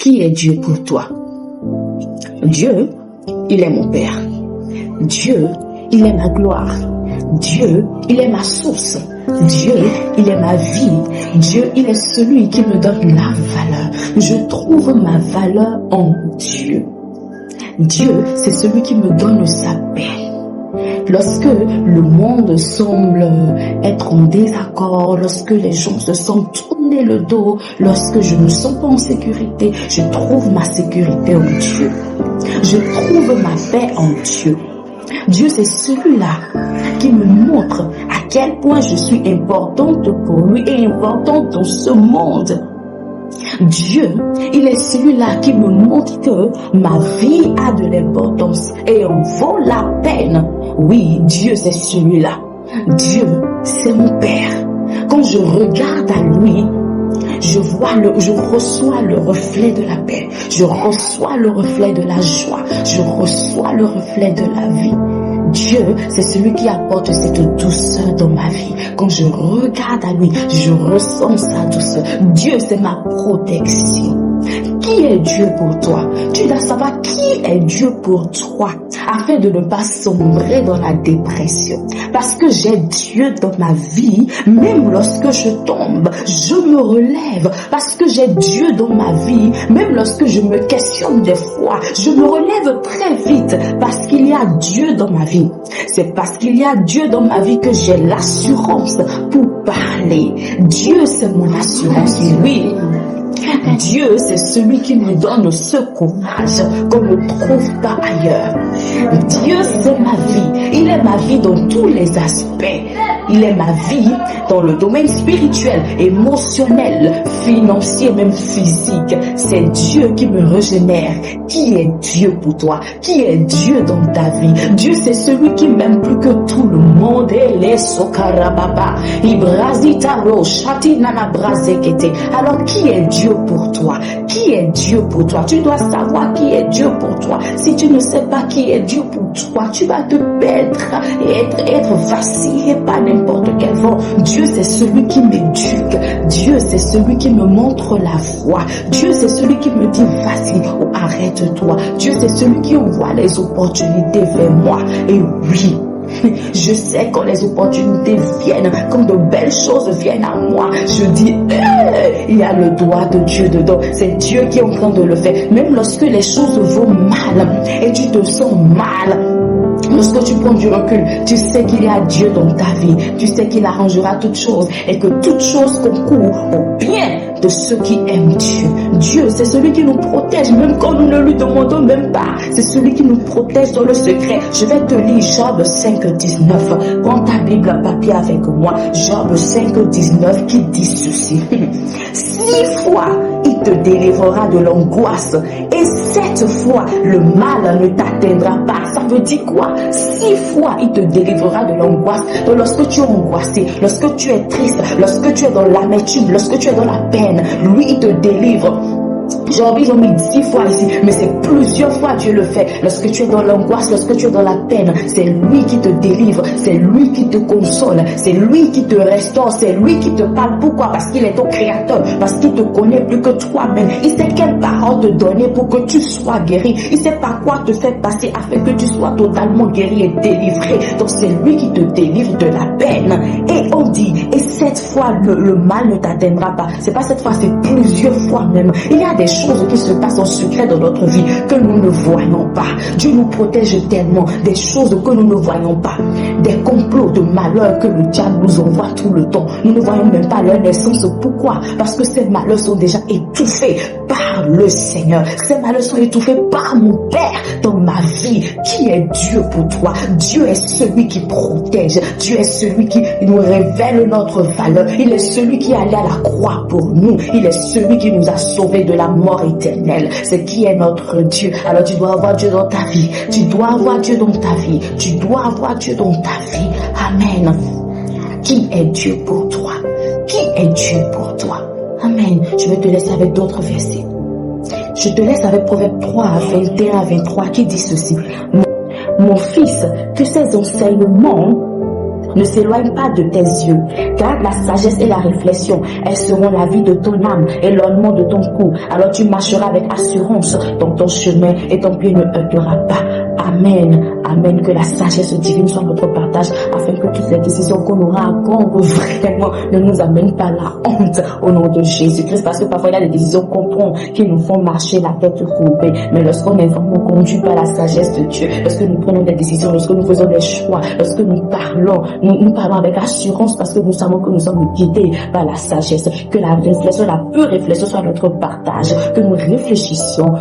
Qui est Dieu pour toi? Dieu, il est mon Père. Dieu, il est ma gloire. Dieu, il est ma source. Dieu, il est ma vie. Dieu, il est celui qui me donne la valeur. Je trouve ma valeur en Dieu. Dieu, c'est celui qui me donne sa paix. Lorsque le monde semble être en désaccord, lorsque les gens se sont tournés le dos, lorsque je ne me sens pas en sécurité, je trouve ma sécurité en Dieu. Je trouve ma paix en Dieu. Dieu, c'est celui-là qui me montre à quel point je suis importante pour lui et importante dans ce monde. Dieu, il est celui-là qui me montre que ma vie a de l'importance et en vaut la peine. Oui, Dieu, c'est celui-là. Dieu, c'est mon Père. Quand je regarde à lui, je reçois le reflet de la paix. Je reçois le reflet de la joie. Je reçois le reflet de la vie. Dieu, c'est celui qui apporte cette douceur dans ma vie. Quand je regarde à lui, je ressens sa douceur. Dieu, c'est ma protection. Qui est Dieu pour toi? Tu dois savoir qui est Dieu pour toi afin de ne pas sombrer dans la dépression. Parce que j'ai Dieu dans ma vie, même lorsque je tombe, je me relève. Parce que j'ai Dieu dans ma vie, même lorsque je me questionne des fois, je me relève très vite parce qu'il y a Dieu dans ma vie. C'est parce qu'il y a Dieu dans ma vie que j'ai l'assurance pour parler. Dieu, c'est mon assurance, oui. Dieu, c'est celui qui me donne ce courage qu'on ne trouve pas ailleurs. Dieu, c'est ma vie. Il est ma vie dans tous les aspects. Il est ma vie dans le domaine spirituel, émotionnel, financier, même physique. C'est Dieu qui me régénère. Qui est Dieu pour toi? Qui est Dieu dans ta vie? Dieu, c'est celui qui m'aime plus que tout le monde. Alors, qui est Dieu pour toi? Qui est Dieu pour toi? Tu dois savoir qui est Dieu pour toi. Si tu ne sais pas qui est Dieu pour toi, tu vas te perdre et être vacillé par n'importe quel vent. Dieu, c'est celui qui m'éduque. Dieu, c'est celui qui me montre la voie. Dieu, c'est celui qui me dit vas-y ou arrête-toi. Dieu, c'est celui qui envoie les opportunités vers moi. Et oui, je sais quand les opportunités viennent, quand de belles choses viennent à moi, je dis il y a le doigt de Dieu dedans. C'est Dieu qui est en train de le faire. Même lorsque les choses vont mal et tu te sens mal, lorsque tu prends du recul, tu sais qu'il y a Dieu dans ta vie. Tu sais qu'il arrangera toutes choses et que toutes choses concourent au bien de ceux qui aiment Dieu. Dieu, c'est celui qui nous protège, même quand nous ne lui demandons même pas. C'est celui qui nous protège dans le secret. Je vais te lire Job 5,19. Prends ta Bible papier avec moi. Job 5,19 qui dit ceci. 6 fois, il te délivrera de l'angoisse et 7 fois, le mal ne t'atteindra pas. Ça veut dire quoi? 6 fois, il te délivrera de l'angoisse. Donc, lorsque tu es angoissé, lorsque tu es triste, lorsque tu es dans l'amertume, lorsque tu es dans la peine, lui, il te délivre. Ils ont mis 10 fois ici, mais c'est plusieurs fois Dieu le fait. Lorsque tu es dans l'angoisse, lorsque tu es dans la peine, c'est lui qui te délivre, c'est lui qui te console, c'est lui qui te restaure, c'est lui qui te parle. Pourquoi? Parce qu'il est ton créateur, parce qu'il te connaît plus que toi-même. Il sait quelle parole te donner pour que tu sois guéri. Il sait par quoi te faire passer afin que tu sois totalement guéri et délivré. Donc c'est lui qui te délivre de la peine. Et on dit, et 7 fois le mal ne t'atteindra pas. C'est pas 7 fois, c'est plusieurs fois même. Il y a des choses qui se passent en secret dans notre vie que nous ne voyons pas. Dieu nous protège tellement des choses que nous ne voyons pas. Des complots de malheur que le diable nous envoie tout le temps. Nous ne voyons même pas leur naissance. Pourquoi? Parce que ces malheurs sont déjà étouffés par le Seigneur. Ces malheurs sont étouffés par mon Père dans ma vie. Qui est Dieu pour toi? Dieu est celui qui protège. Dieu est celui qui nous révèle notre valeur. Il est celui qui est allé à la croix pour nous. Il est celui qui nous a sauvés de la mort éternelle. C'est qui est notre Dieu. Alors tu dois avoir Dieu dans ta vie. Tu dois avoir Dieu dans ta vie. Tu dois avoir Dieu dans ta vie. Amen. Qui est Dieu pour toi? Qui est Dieu pour toi? Amen. Je vais te laisser avec d'autres versets. Je te laisse avec Proverbe 3, 21 à 23 qui dit ceci. Mon fils, que ces enseignements ne s'éloigne pas de tes yeux. Garde la sagesse et la réflexion. Elles seront la vie de ton âme et l'ornement de ton cou. Alors tu marcheras avec assurance dans ton chemin et ton pied ne heurtera pas. Amen. Amen. Que la sagesse divine soit notre partage afin que toutes les décisions qu'on aura à prendre vraiment ne nous amènent pas à la honte au nom de Jésus-Christ. Parce que parfois il y a des décisions qu'on prend qui nous font marcher la tête courbée. Mais lorsqu'on est vraiment conduit par la sagesse de Dieu, lorsque nous prenons des décisions, lorsque nous faisons des choix, lorsque nous parlons avec assurance parce que nous savons que nous sommes guidés par la sagesse. Que la réflexion, la pure réflexion soit notre partage. Que nous réfléchissions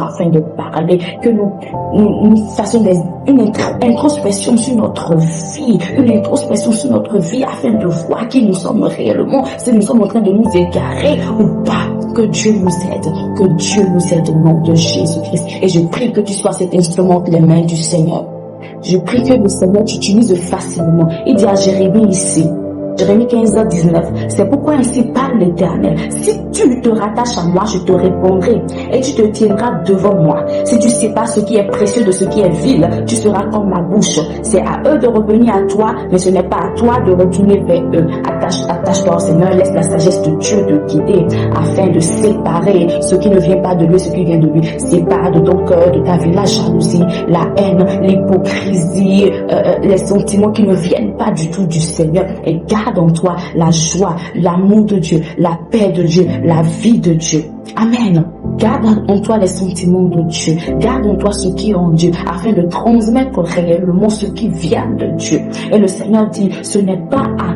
afin de parler. Que nous fassions une introspection sur notre vie, afin de voir qui nous sommes réellement, si nous sommes en train de nous égarer ou pas. Que Dieu nous aide au nom de Jésus-Christ. Et je prie que tu sois cet instrument entre les mains du Seigneur. Je prie que le Seigneur t'utilise facilement. Il dit à Jérémie ici, Jérémie 15:19, c'est pourquoi ainsi parle l'Éternel. Si tu te rattaches à moi, je te répondrai et tu te tiendras devant moi. Si tu sépares ce qui est précieux de ce qui est vil, tu seras comme ma bouche. C'est à eux de revenir à toi, mais ce n'est pas à toi de retourner vers eux. Attache-toi au Seigneur, laisse la sagesse de Dieu te guider afin de séparer ce qui ne vient pas de lui, ce qui vient de lui. Sépare de ton cœur, de ta vie, la jalousie, la haine, l'hypocrisie, les sentiments qui ne viennent pas du tout du Seigneur, et garde en toi la joie, l'amour de Dieu, la paix de Dieu, la vie de Dieu. Amen. Garde en toi les sentiments de Dieu. Garde en toi ce qui est en Dieu afin de transmettre réellement ce qui vient de Dieu. Et le Seigneur dit, ce n'est pas à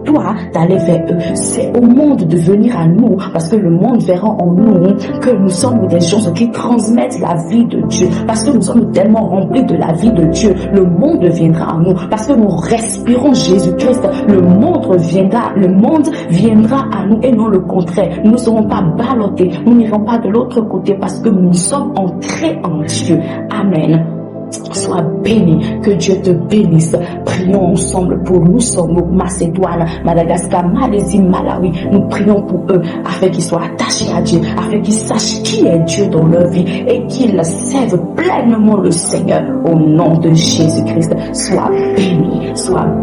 toi d'aller vers eux, c'est au monde de venir à nous, parce que le monde verra en nous que nous sommes des gens qui transmettent la vie de Dieu, parce que nous sommes tellement remplis de la vie de Dieu. Le monde viendra à nous parce que nous respirons Jésus-Christ. Le monde viendra à nous et non le contraire. Nous ne serons pas ballottés, nous n'irons pas de l'autre côté parce que nous sommes entrés en Dieu. Amen. Sois béni, que Dieu te bénisse. Prions ensemble pour nous sommes Macédoine, Madagascar, Malaisie, Malawi. Nous prions pour eux afin qu'ils soient attachés à Dieu, afin qu'ils sachent qui est Dieu dans leur vie et qu'ils servent pleinement le Seigneur au nom de Jésus-Christ. Sois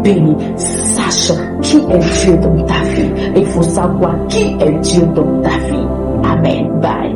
béni, sache qui est Dieu dans ta vie. Il faut savoir qui est Dieu dans ta vie. Amen. Bye.